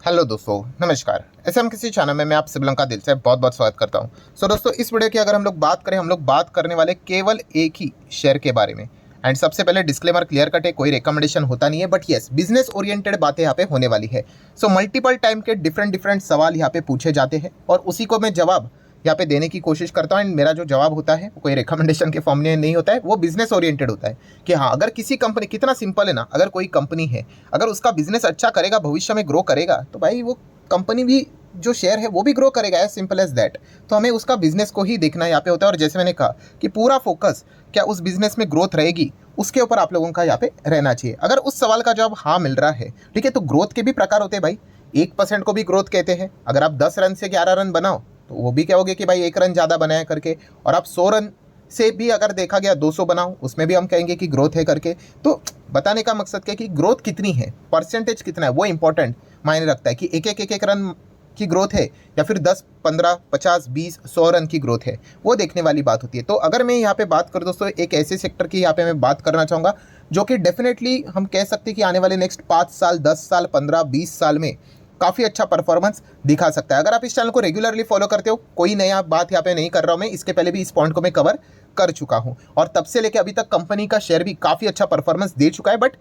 Hello दोस्तों, नमस्कार। SM किसी चैनल में मैं आप सभी लोगों का दिल से बहुत बहुत स्वागत करता हूं। दोस्तों, इस वीडियो की अगर हम लोग बात करें, हम लोग बात करने वाले केवल एक ही शेयर के बारे में। एंड सबसे पहले डिस्क्लेमर क्लियर कट है, कोई रिकमेंडेशन होता नहीं है, बट येस बिजनेस ओरिएंटेड बातें यहाँ पे होने वाली है। मल्टीपल टाइम के डिफरेंट सवाल यहाँ पे पूछे जाते हैं और उसी को मैं जवाब यहाँ पे देने की कोशिश करता हूँ। एंड मेरा जो जवाब होता है वो कोई रिकमेंडेशन के फॉर्म में नहीं होता है, वो बिजनेस ओरिएंटेड होता है कि हाँ, अगर किसी कंपनी, कितना सिंपल है ना, अगर कोई कंपनी है, अगर उसका बिजनेस अच्छा करेगा, भविष्य में ग्रो करेगा, तो भाई वो कंपनी भी, जो शेयर है वो भी ग्रो करेगा, एज सिंपल एज दैट। तो हमें उसका बिजनेस को ही देखना यहाँ पे होता है। और जैसे मैंने कहा कि पूरा फोकस क्या उस बिजनेस में ग्रोथ रहेगी, उसके ऊपर आप लोगों का यहाँ पे रहना चाहिए। अगर उस सवाल का जवाब हाँ मिल रहा है, ठीक है, तो ग्रोथ के भी प्रकार होते हैं भाई। 1% को भी ग्रोथ कहते हैं। अगर आप 10 रन से 11 रन बनाओ तो वो भी कहोगे कि भाई 1 रन ज़्यादा बनाया करके। और आप 100 रन से भी अगर देखा गया 200 बनाओ, उसमें भी हम कहेंगे कि ग्रोथ है करके। तो बताने का मकसद क्या है कि ग्रोथ कितनी है, परसेंटेज कितना है, वो इंपॉर्टेंट मायने रखता है कि एक रन की ग्रोथ है या फिर 10, 15, 50, 20, 100 रन की ग्रोथ है, वो देखने वाली बात होती है। तो अगर मैं यहाँ पे बात करूँ दोस्तों, एक ऐसे सेक्टर की यहाँ पे मैं बात करना चाहूँगा जो कि डेफिनेटली हम कह सकते हैं कि आने वाले नेक्स्ट 5 साल, 10 साल, 15, 20 साल में काफ़ी अच्छा परफॉर्मेंस दिखा सकता है। अगर आप इस चैनल को रेगुलरली फॉलो करते हो, कोई नया बात यहाँ पे नहीं कर रहा हूँ मैं, इसके पहले भी इस पॉइंट को मैं कवर कर चुका हूँ और तब से लेकर अभी तक कंपनी का शेयर भी काफ़ी अच्छा परफॉर्मेंस दे चुका है। बट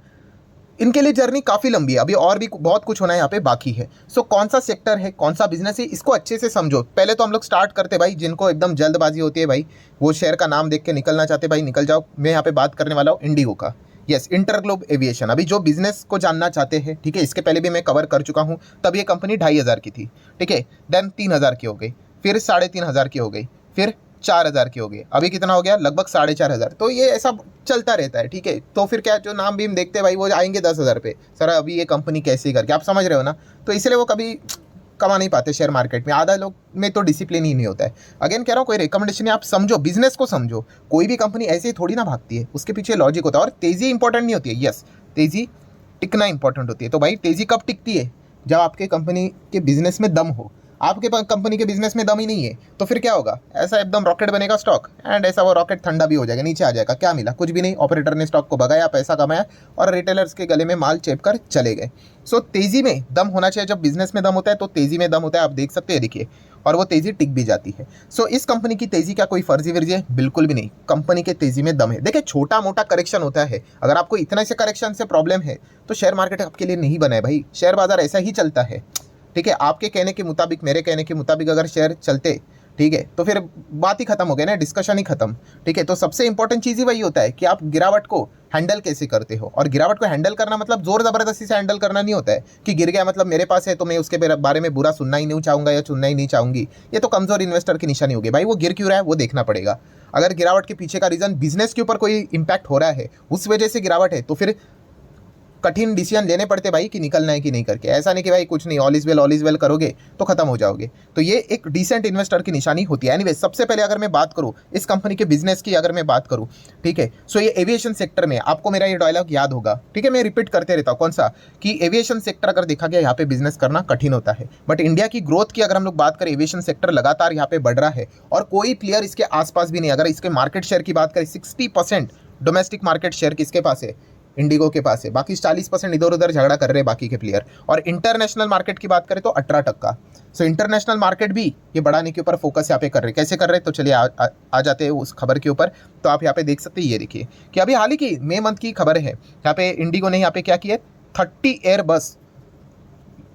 इनके लिए जर्नी काफ़ी लंबी है, अभी और भी बहुत कुछ होना यहाँ पे बाकी है। कौन सा सेक्टर है, कौन सा बिजनेस है, इसको अच्छे से समझो। पहले तो हम लोग स्टार्ट करते भाई, जिनको एकदम जल्दबाजी होती है भाई, वो शेयर का नाम देख के निकलना चाहते भाई, निकल जाओ। मैं यहाँ पे बात करने वाला हूँ इंडिगो का। Yes, InterGlobe aviation. अभी जो बिजनेस को जानना चाहते हैं, ठीक है, इसके पहले भी मैं कवर कर चुका हूँ। तब ये कंपनी 2,500 की थी, ठीक है, देन 3,000 की हो गई, फिर 3,500 की हो गई, फिर 4,000 के हो गए, अभी कितना हो गया, लगभग 4,500। तो ये ऐसा चलता रहता है, ठीक है। तो फिर क्या, जो नाम भी हम देखते हैं भाई, वो आएंगे 10,000 पे। सर अभी ये कंपनी कैसे करके, आप समझ रहे हो ना। तो इसलिए वो कभी कमा नहीं पाते शेयर मार्केट में। आधा लोग में तो डिसिप्लिन ही नहीं होता है। अगेन कह रहा हूँ, कोई रिकमेंडेशन है, आप समझो, बिजनेस को समझो। कोई भी कंपनी ऐसे ही थोड़ी ना भागती है, उसके पीछे लॉजिक होता है। और तेज़ी इंपॉर्टेंट नहीं होती है, यस, तेज़ी टिकना इंपॉर्टेंट होती है। तो भाई तेज़ी कब टिकती है, जब आपके कंपनी के बिजनेस में दम हो। आपके कंपनी के बिजनेस में दम ही नहीं है तो फिर क्या होगा, ऐसा एकदम रॉकेट बनेगा स्टॉक, एंड ऐसा वो रॉकेट ठंडा भी हो जाएगा, नीचे आ जाएगा। क्या मिला, कुछ भी नहीं। ऑपरेटर ने स्टॉक को भगाया, पैसा कमाया और रिटेलर्स के गले में माल चेप कर चले गए। तेज़ी में दम होना चाहिए। जब बिजनेस में दम होता है तो तेज़ी में दम होता है, आप देख सकते हैं, देखिए, और वो तेज़ी टिक भी जाती है। इस कंपनी की तेज़ी क्या कोई फर्जी वर्जी है? बिल्कुल भी नहीं। कंपनी के तेज़ी में दम है। देखिए, छोटा मोटा करेक्शन होता है, अगर आपको इतना से करेक्शन से प्रॉब्लम है तो शेयर मार्केट आपके लिए नहीं बना है भाई। शेयर बाजार ऐसा ही चलता है, ठीक है। आपके कहने के मुताबिक, मेरे कहने के मुताबिक अगर शेयर चलते, ठीक है, तो फिर बात ही खत्म हो गई ना, डिस्कशन ही खत्म, ठीक है। तो सबसे इंपॉर्टेंट चीज़ ही वही होता है कि आप गिरावट को हैंडल कैसे करते हो। और गिरावट को हैंडल करना मतलब जोर ज़बरदस्ती से हैंडल करना नहीं होता है कि गिर गया मतलब मेरे पास है तो मैं उसके बारे में बुरा सुनना ही नहीं चाहूँगा या सुनना ही नहीं चाहूँगी। ये तो कमज़ोर इन्वेस्टर की निशानी होगी भाई। वो गिर क्यों रहा है वो देखना पड़ेगा। अगर गिरावट के पीछे का रीज़न बिजनेस के ऊपर कोई इंपैक्ट हो रहा है, उस वजह से गिरावट है, तो फिर कठिन डिसीजन लेने पड़ते भाई कि निकलना है कि नहीं करके। ऐसा नहीं कि भाई कुछ नहीं, ऑल इज वेल करोगे तो खत्म हो जाओगे। तो ये एक डिसेंट इन्वेस्टर की निशानी होती है। एनीवे, सबसे पहले अगर मैं बात करूँ इस कंपनी के बिजनेस की, अगर मैं बात करूँ, ठीक है, ये एविएशन सेक्टर में, आपको मेरा ये डायलॉग याद होगा, ठीक है, मैं रिपीट करते रहता हूँ। कौन सा? कि एविएशन सेक्टर अगर देखा गया यहाँ पे बिजनेस करना कठिन होता है। बट इंडिया की ग्रोथ की अगर हम लोग बात करें, एविएशन सेक्टर लगातार यहाँ पे बढ़ रहा है और कोई प्लेयर इसके आसपास भी नहीं। अगर इसके मार्केट शेयर की बात करें, 60% डोमेस्टिक मार्केट शेयर किसके पास है? इंडिगो के पास है। बाकी 40% इधर उधर झगड़ा कर रहे हैं बाकी के प्लेयर। और इंटरनेशनल मार्केट की बात करें तो 18%। इंटरनेशनल मार्केट भी ये बढ़ाने के ऊपर फोकस यहाँ पे कर रहे हैं। कैसे कर रहे हैं, तो चलिए आ जाते हैं उस खबर के ऊपर। तो आप यहाँ पे देख सकते हैं, ये देखिए कि अभी हाल ही की मई मंथ की खबर है। यहाँ पे इंडिगो ने यहाँ पे क्या किया है, 30 एयरबस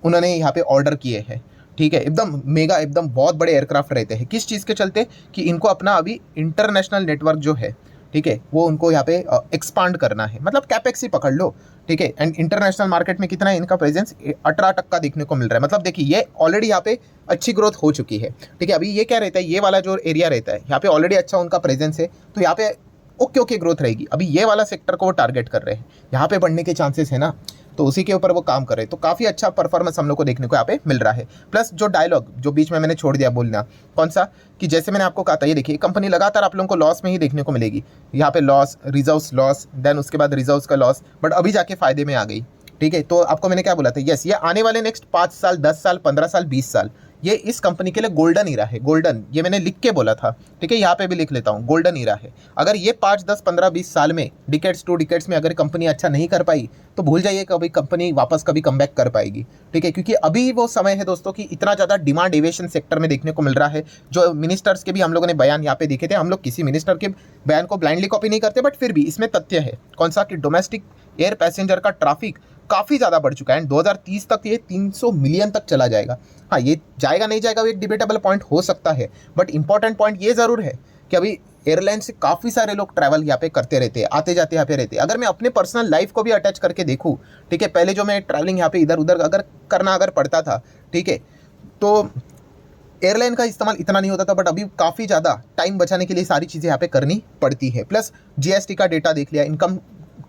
उन्होंने यहाँ पे ऑर्डर किए हैं, ठीक है। एकदम मेगा, एकदम बहुत बड़े एयरक्राफ्ट रहते हैं। किस चीज़ के चलते? कि इनको अपना अभी इंटरनेशनल नेटवर्क जो है, ठीक है, वो उनको यहाँ पे एक्सपांड करना है। मतलब कैपेक्स ही पकड़ लो, ठीक है। एंड इंटरनेशनल मार्केट में कितना है इनका प्रेजेंस? 18% देखने को मिल रहा है। मतलब देखिए, ये ऑलरेडी यहाँ पे अच्छी ग्रोथ हो चुकी है, ठीक है। अभी ये क्या रहता है, ये वाला जो एरिया रहता है यहाँ पे ऑलरेडी अच्छा उनका प्रेजेंस है, तो यहाँ पे ओके ग्रोथ रहेगी। अभी ये वाला सेक्टर को वो टारगेट कर रहे हैं, यहाँ पे बढ़ने के चांसेस है ना, तो उसी के ऊपर वो काम कर रहे हैं। तो काफ़ी अच्छा परफॉर्मेंस हम लोग को देखने को यहाँ पे मिल रहा है। प्लस जो डायलॉग जो बीच में मैंने छोड़ दिया बोलना, कौन सा? कि जैसे मैंने आपको कहा था, ये देखिए कंपनी लगातार आप लोगों को लॉस में ही देखने को मिलेगी। यहाँ पे लॉस, रिजर्व्स लॉस, देन उसके बाद रिजर्व्स का लॉस, बट अभी जाके फायदे में आ गई, ठीक है। तो आपको मैंने क्या बोला था, यस, ये आने वाले नेक्स्ट 5 साल, 10 साल, 15 साल, 20 साल, ये इस कंपनी के लिए गोल्डन ईरा है। गोल्डन, ये मैंने लिख के बोला था, ठीक है, यहाँ पे भी लिख लेता हूँ, गोल्डन ईरा है। अगर ये 5, 10, 15, 20 साल में, डिकेड्स 2 डिकेड्स में अगर कंपनी अच्छा नहीं कर पाई तो भूल जाइए कभी कंपनी वापस कभी कमबैक कर पाएगी, ठीक है। क्योंकि अभी वो समय है दोस्तों कि इतना ज़्यादा डिमांड एविएशन सेक्टर में देखने को मिल रहा है। जो मिनिस्टर्स के भी हम लोगों ने बयान यहाँ पे देखे थे, हम लोग किसी मिनिस्टर के बयान को ब्लाइंडली कॉपी नहीं करते, बट फिर भी इसमें तथ्य है कौन सा, कि डोमेस्टिक एयर पैसेंजर का ट्रैफिक काफ़ी ज़्यादा बढ़ चुका है एंड 2030 तक ये 300 मिलियन तक चला जाएगा। हाँ, ये जाएगा नहीं जाएगा वो एक डिबेटेबल पॉइंट हो सकता है, बट इंपॉर्टेंट पॉइंट ये ज़रूर है कि अभी एयरलाइन से काफ़ी सारे लोग ट्रैवल यहाँ पे करते रहते हैं, आते जाते यहाँ पे रहते हैं। अगर मैं अपने पर्सनल लाइफ को भी अटैच करके देखूँ, ठीक है, पहले जो मैं ट्रैवलिंग यहाँ पे इधर उधर अगर पड़ता था, ठीक है, तो एयरलाइन का इस्तेमाल इतना नहीं होता था, बट अभी काफ़ी ज़्यादा टाइम बचाने के लिए सारी चीज़ें यहाँ पे करनी पड़ती है। प्लस जीएसटी का डेटा देख लिया, इनकम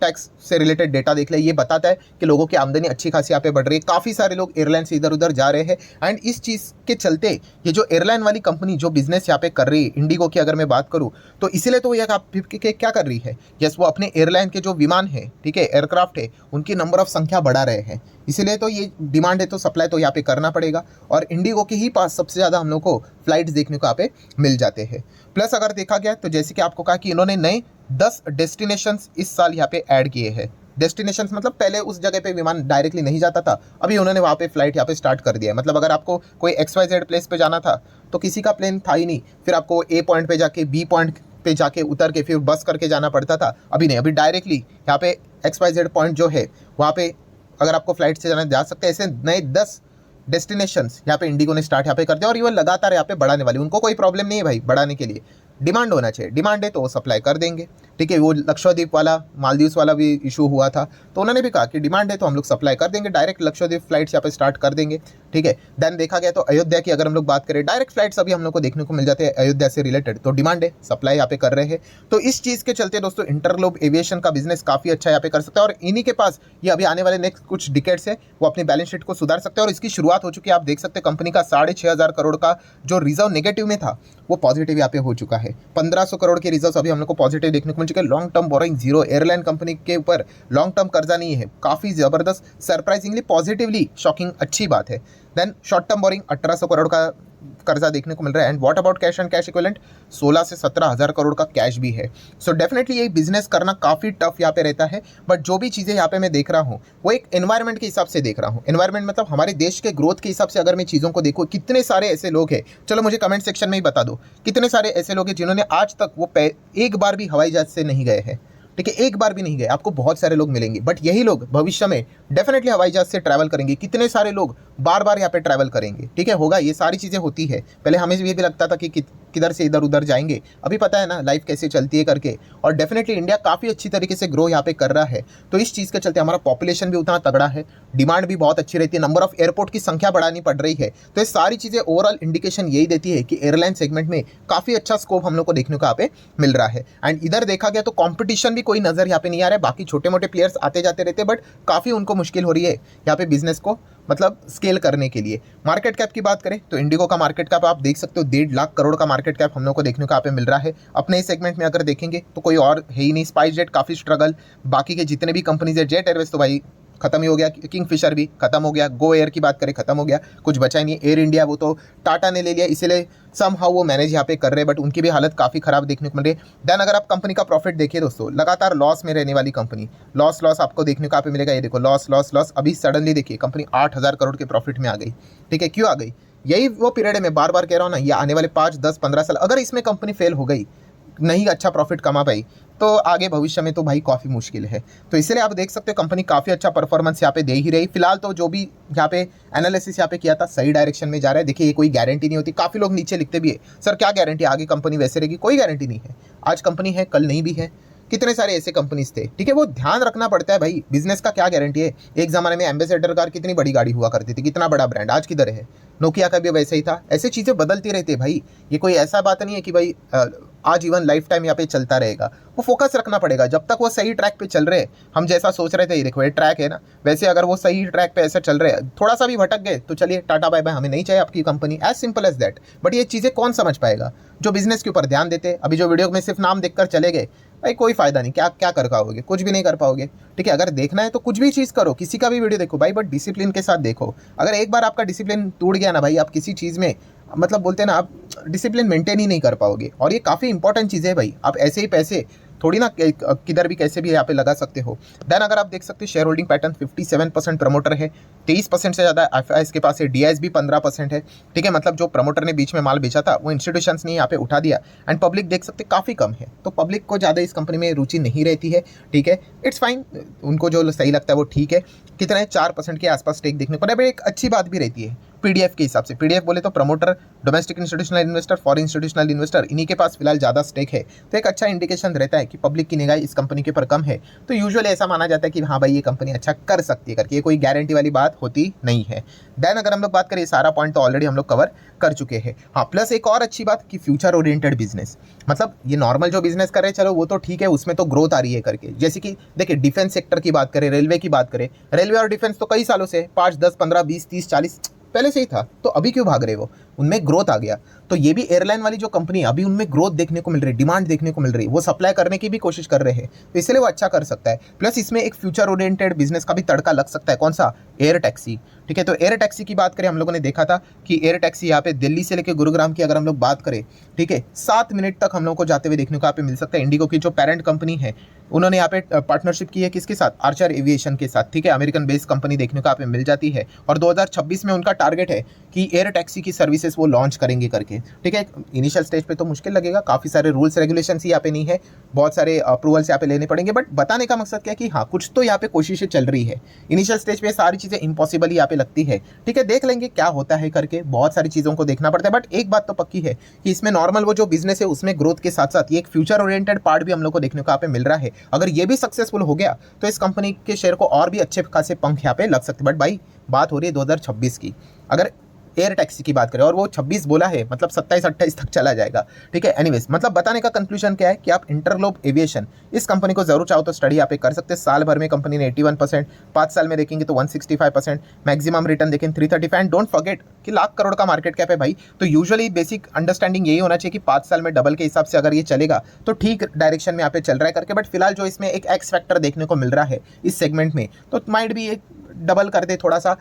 टैक्स से रिलेटेड डेटा देख लिया, ये बताता है कि लोगों की आमदनी अच्छी खासी यहाँ पे बढ़ रही है, काफ़ी सारे लोग एयरलाइन से इधर उधर जा रहे हैं। एंड इस चीज़ के चलते ये जो एयरलाइन वाली कंपनी जो बिजनेस यहाँ पे कर रही है, इंडिगो की अगर मैं बात करूँ, तो इसीलिए तो ये क्या कर रही है, यस, वो अपने एयरलाइन के जो विमान है, ठीक है, एयरक्राफ्ट है, उनकी नंबर ऑफ संख्या बढ़ा रहे हैं। इसीलिए तो ये डिमांड है, तो सप्लाई तो यहाँ पे करना पड़ेगा। और इंडिगो के ही पास सबसे ज़्यादा हम लोग को फ्लाइट्स देखने को यहाँ पे मिल जाते हैं। प्लस अगर देखा गया तो जैसे कि आपको कहा कि इन्होंने नए 10 डेस्टिनेशंस इस साल यहाँ पे ऐड किए हैं। डेस्टिनेशंस मतलब पहले उस जगह पे विमान डायरेक्टली नहीं जाता था, अभी उन्होंने वहाँ पे फ्लाइट यहाँ पे स्टार्ट कर दिया है। मतलब अगर आपको कोई XYZ प्लेस पे जाना था तो किसी का प्लेन था ही नहीं, फिर आपको A पॉइंट पे जाके B पॉइंट पे जाके उतर के फिर बस करके जाना पड़ता था। अभी नहीं, अभी डायरेक्टली यहाँ पे XYZ पॉइंट जो है वहाँ पे अगर आपको फ्लाइट से जाना जा सकते हैं। ऐसे नए 10 डेस्टिनेशंस यहाँ पे इंडिगो ने स्टार्ट यहाँ पे कर दिया और ये लगातार यहाँ पे बढ़ाने वाली, उनको कोई प्रॉब्लम नहीं है भाई बढ़ाने के लिए, डिमांड होना चाहिए, डिमांड है तो वो सप्लाई कर देंगे, ठीक है। वो लक्षद्वीप वाला, मालदीव्स वाला भी इशू हुआ था, तो उन्होंने भी कहा कि डिमांड है तो हम लोग सप्लाई कर देंगे, डायरेक्ट लक्षद्वीप फ्लाइट्स यहाँ पे स्टार्ट कर देंगे, ठीक है। देन देखा गया तो अयोध्या की अगर हम लोग बात करें, डायरेक्ट फ्लाइट्स अभी हम लोग को देखने को मिल जाते हैं अयोध्या से रिलेटेड, तो डिमांड है, सप्लाई यहाँ पे कर रहे हैं। तो इस चीज़ के चलते दोस्तों इंटरग्लोब एविएशन का बिजनेस काफ़ी अच्छा यहाँ पे कर सकता है और इन्हीं के पास ये अभी आने वाले नेक्स्ट कुछ डिकेड्स है वो अपनी बैलेंस शीट को सुधार सकते हैं। और इसकी शुरुआत हो चुकी है, आप देख सकते हैं कंपनी का 6,500 करोड़ का जो रिजर्व नेगेटिव में था वो पॉजिटिव यहाँ पे हो चुका है। 1,500 करोड़ के रिजर्व अभी हम लोग को पॉजिटिव देखने को मिल चुके हैं। Long term borrowing zero, airline company के ऊपर लॉन्ग टर्म कर्जा नहीं है, काफ़ी ज़बरदस्त, सरप्राइजिंगली पॉजिटिवली शॉकिंग अच्छी बात है। Then short term borrowing 1,800 crore का कर्जा देखने को मिल रहा है। And what about cash and cash equivalent, 16 से 17,000 करोड़ का कैश भी है। सो डेफिनेटली ये बिजनेस करना काफ़ी टफ यहाँ पे रहता है, बट जो भी चीज़ें यहाँ पे मैं देख रहा हूँ वो एक एनवायरनमेंट के हिसाब से देख रहा हूँ। एनवायरनमेंट मतलब हमारे देश के ग्रोथ के हिसाब से अगर मैं चीज़ों को देखूँ, कितने सारे ऐसे लोग हैं, चलो मुझे कमेंट सेक्शन में ही बता दो, कितने सारे ऐसे लोग हैं जिन्होंने आज तक वो एक बार भी हवाई जहाज से नहीं गए हैं, ठीक है, एक बार भी नहीं गए। आपको बहुत सारे लोग मिलेंगे, बट यही लोग भविष्य में डेफिनेटली हवाई जहाज से ट्रैवल करेंगे। कितने सारे लोग बार बार यहाँ पे ट्रैवल करेंगे, ठीक है, होगा, ये सारी चीज़ें होती है। पहले हमें ये भी लगता था कि किधर से इधर उधर जाएंगे, अभी पता है ना लाइफ कैसे चलती है करके। और डेफिनेटली इंडिया काफ़ी अच्छी तरीके से ग्रो यहाँ पे कर रहा है, तो इस चीज़ के चलते हमारा पॉपुलेशन भी उतना तगड़ा है, डिमांड भी बहुत अच्छी रहती है, नंबर ऑफ एयरपोर्ट की संख्या बढ़ानी पड़ रही है। तो ये सारी चीज़ें ओवरऑल इंडिकेशन यही देती है कि एयरलाइन सेगमेंट में काफ़ी अच्छा स्कोप हम लोग को देखने को यहाँ पे मिल रहा है। एंड इधर देखा गया तो कॉम्पिटिशन भी कोई नज़र यहाँ पे नहीं आ रहा है, बाकी छोटे मोटे प्लेयर्स आते जाते रहते हैं, बट काफ़ी उनको मुश्किल हो रही है यहाँ पे बिजनेस को मतलब स्केल करने के लिए। मार्केट कैप की बात करें तो इंडिगो का मार्केट कैप आप देख सकते हो 1.5 लाख करोड़ का मार्केट कैप हम लोग को देखने को यहाँ पे मिल रहा है। अपने इस सेगमेंट में अगर देखेंगे तो कोई और है ही नहीं। स्पाइस जेट काफ़ी स्ट्रगल, बाकी के जितने भी कंपनीज है, जेट एयरवेज तो भाई खत्म ही हो गया, किंगफिशर भी खत्म हो गया, गो एयर की बात करें खत्म हो गया, कुछ बचा ही नहीं। एयर इंडिया वो तो टाटा ने ले लिया, इसलिए समहाउ वो मैनेज यहाँ पे कर रहे हैं, बट उनकी भी हालत काफ़ी खराब देखने को मिल रही है। देन अगर आप कंपनी का प्रॉफिट देखिए दोस्तों, लगातार लॉस में रहने वाली कंपनी, लॉस आपको देखने को यहाँ पे मिलेगा। ये देखो लॉस, अभी सडनली देखिए कंपनी 8,000 करोड़ के प्रॉफिट में आ गई, ठीक है। क्यों आ गई? यही वो पीरियड है, मैं बार बार कह रहा हूँ ना, ये आने वाले 5, 10, 15 साल अगर इसमें कंपनी फेल हो गई, नहीं अच्छा प्रॉफिट कमा पाई, तो आगे भविष्य में तो भाई काफ़ी मुश्किल है। तो इसलिए आप देख सकते हो कंपनी काफ़ी अच्छा परफॉर्मेंस यहाँ पे दे ही रही। फिलहाल तो जो भी यहाँ पे एनालिसिस यहाँ पे किया था सही डायरेक्शन में जा रहा है। देखिए ये कोई गारंटी नहीं होती, काफ़ी लोग नीचे लिखते भी है सर क्या गारंटी आगे कंपनी वैसे रहेगी, कोई गारंटी नहीं है। आज कंपनी है कल नहीं भी है, कितने सारे ऐसे कंपनीज थे, ठीक है, वो ध्यान रखना पड़ता है भाई। बिजनेस का क्या गारंटी है? एक ज़माने में एम्बेसडर कार कितनी बड़ी गाड़ी हुआ करती थी, कितना बड़ा ब्रांड, आज किधर है? नोकिया का भी वैसे ही था। ऐसी चीज़ें बदलती रहती है भाई, ये कोई ऐसा बात नहीं है कि भाई आजीवन लाइफ टाइम यहाँ पे चलता रहेगा। वो फोकस रखना पड़ेगा जब तक वो सही ट्रैक पे चल रहे हैं। हम जैसा सोच रहे थे, ये देखो ये ट्रैक है ना, वैसे अगर वो सही ट्रैक पे ऐसा चल रहे हैं, थोड़ा सा भी भटक गए तो चलिए टाटा बाय बाय, हमें नहीं चाहिए आपकी company, as simple as that. But ये चीज़ें कौन समझ पाएगा? जो बिजनेस के ऊपर ध्यान देते। अभी जो वीडियो में सिर्फ नाम देखकर चले गए, भाई कोई फायदा नहीं, क्या क्या कर पाओगे, कुछ भी नहीं कर पाओगे। ठीक है, अगर देखना है तो कुछ भी चीज़ करो, किसी का भी वीडियो देखो भाई, बट डिसिप्लिन के साथ देखो। अगर एक बार आपका डिसिप्लिन टूट गया ना भाई, आप किसी चीज़ में मतलब बोलते हैं ना, आप डिसिप्लिन मेंटेन ही नहीं कर पाओगे। और ये काफ़ी इंपॉर्टेंट चीज़ है भाई, आप ऐसे ही पैसे थोड़ी ना किधर भी कैसे भी यहाँ पे लगा सकते हो। देन अगर आप देख सकते हो शेयर होल्डिंग पैटर्न 57% प्रमोटर है, 23% से ज़्यादा एफआईआईज के पास है, डीआईएस भी 15% है। ठीक है, मतलब जो प्रमोटर ने बीच में माल बेचा था वो इंस्टीट्यूशंस ने यहाँ पे उठा दिया। एंड पब्लिक देख सकते काफ़ी कम है, तो पब्लिक को ज़्यादा इस कंपनी में रुचि नहीं रहती है। ठीक है, इट्स फाइन, उनको जो सही लगता है वो ठीक है। कितना है, 4% के आसपास स्टेक देखने को, अब एक अच्छी बात भी रहती है पीडीएफ के हिसाब से। पीडीएफ बोले तो promoter, domestic institutional investor, foreign institutional investor, इन्हीं के पास फिलहाल ज़्यादा स्टेक है। तो एक अच्छा इंडिकेशन रहता है कि पब्लिक की निगाह इस कंपनी के ऊपर कम है। तो यूजुअली ऐसा माना जाता है कि हाँ भाई ये कंपनी अच्छा कर सकती है करके, ये कोई गारंटी वाली बात होती नहीं है। देन अगर हम लोग बात करें, सारा पॉइंट तो ऑलरेडी हम लोग कवर कर चुके हैं। हाँ, प्लस एक और अच्छी बात कि फ्यूचर ओरिएंटेड बिजनेस, मतलब ये नॉर्मल जो बिजनेस कर रहे हैं चलो वो तो ठीक है, उसमें तो ग्रोथ आ रही है करके। जैसे कि देखिए डिफेंस सेक्टर की बात करें, रेलवे की बात करें, रेलवे और डिफेंस तो कई सालों से 5, 10, 15, 20, 30, 40 पहले से ही था, तो अभी क्यों भाग रहे हो, उनमें ग्रोथ आ गया। तो ये भी एयरलाइन वाली जो कंपनी है अभी उनमें ग्रोथ देखने को मिल रही है, डिमांड देखने को मिल रही है, वो सप्लाई करने की भी कोशिश कर रहे हैं, तो इसलिए वो अच्छा कर सकता है। प्लस इसमें एक फ्यूचर ओरिएंटेड बिजनेस का भी तड़का लग सकता है, कौन सा, एयर टैक्सी। ठीक है, तो एयर टैक्सी की बात करें, हम लोगों ने देखा था कि एयर टैक्सी यहाँ पे दिल्ली से लेकर गुरुग्राम की अगर हम लोग बात करें, ठीक है, 7 मिनट तक हम लोग को जाते हुए देखने को यहाँ पे मिल सकता है। इंडिगो की जो पेरेंट कंपनी है उन्होंने यहाँ पे पार्टनरशिप की है किसके साथ, आर्चर एविएशन के साथ। ठीक है, अमेरिकन बेस्ड कंपनी देखने को यहाँ पे मिल जाती है, और 2026 में उनका टारगेट है कि एयर टैक्सी की सर्विसेज वो लॉन्च करेंगे करके। ठीक है, इनिशियल स्टेज पे तो मुश्किल लगेगा, काफ़ी सारे रूल्स रेगुलेशंस यहाँ पे नहीं है, बहुत सारे अप्रूवल्स यहाँ पे लेने पड़ेंगे, बट बताने का मकसद क्या है कि हाँ कुछ तो यहाँ पे कोशिशें चल रही है। इनिशियल स्टेज पे सारी चीज़ें इम्पॉसिबल यहाँ पे लगती है। ठीक है, देख लेंगे क्या होता है करके, बहुत सारी चीज़ों को देखना पड़ता है। बट एक बात तो पक्की है कि इसमें नॉर्मल वो जो बिजनेस है उसमें ग्रोथ के साथ साथ ये एक फ्यूचर ओरिएंटेड पार्ट भी हम लोग को देखने को यहाँ पे मिल रहा है। अगर ये भी सक्सेसफुल हो गया तो इस कंपनी के शेयर को और भी अच्छे खासे पंख यहाँ पे लग सकते। बट भाई बात हो रही है 2026 की, अगर एयर टैक्सी की बात करें, और वो 26 बोला है, मतलब 27-28 तक चला जाएगा। ठीक है, एनीवेज मतलब बताने का कंक्लूजन क्या है कि आप इंटरग्लोब एविएशन इस कंपनी को जरूर चाहो तो स्टडी यहाँ पे कर सकते हैं। साल भर में कंपनी ने 81%, 5 साल में देखेंगे तो 165%, मैक्सिमम रिटर्न देखें 335। एंड डोंट फॉरगेट कि लाख करोड़ का मार्केट कैप है भाई, तो यूजुअली बेसिक अंडरस्टैंडिंग यही होना चाहिए कि 5 साल में डबल के हिसाब से अगर ये चलेगा तो ठीक डायरेक्शन में यहाँ पे चल रहा है करके। बट फिलहाल जो इसमें एक एक्स फैक्टर देखने को मिल रहा है इस सेगमेंट में, तो माइट भी एक डबल कर दे थोड़ा सा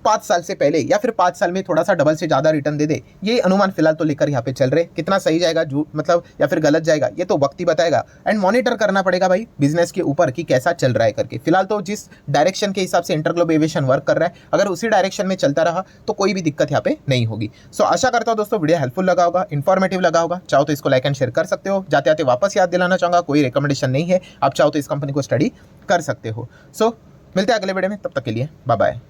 5 साल से पहले, या फिर 5 साल में थोड़ा सा डबल से ज़्यादा रिटर्न दे दे। ये अनुमान फिलहाल तो लेकर यहाँ पे चल रहे, कितना सही जाएगा जो मतलब या फिर गलत जाएगा ये तो वक्त ही बताएगा। एंड मॉनिटर करना पड़ेगा भाई बिजनेस के ऊपर कि कैसा चल रहा है करके। फिलहाल तो जिस डायरेक्शन के हिसाब से इंटरग्लोब एविएशन वर्क कर रहा है, अगर उसी डायरेक्शन में चलता रहा तो कोई भी दिक्कत यहाँ पे नहीं होगी। सो आशा करता हूँ दोस्तों वीडियो हेल्पफुल लगा होगा, इन्फॉर्मेटिव लगा होगा। चाहो तो इसको लाइक एंड शेयर कर सकते हो। जाते आते वापस याद दिलाना चाहूँगा, कोई रिकमेंडेशन नहीं है, आप चाहो तो इस कंपनी को स्टडी कर सकते हो। सो मिलते हैं अगले वीडियो में, तब तक के लिए बाय बाय।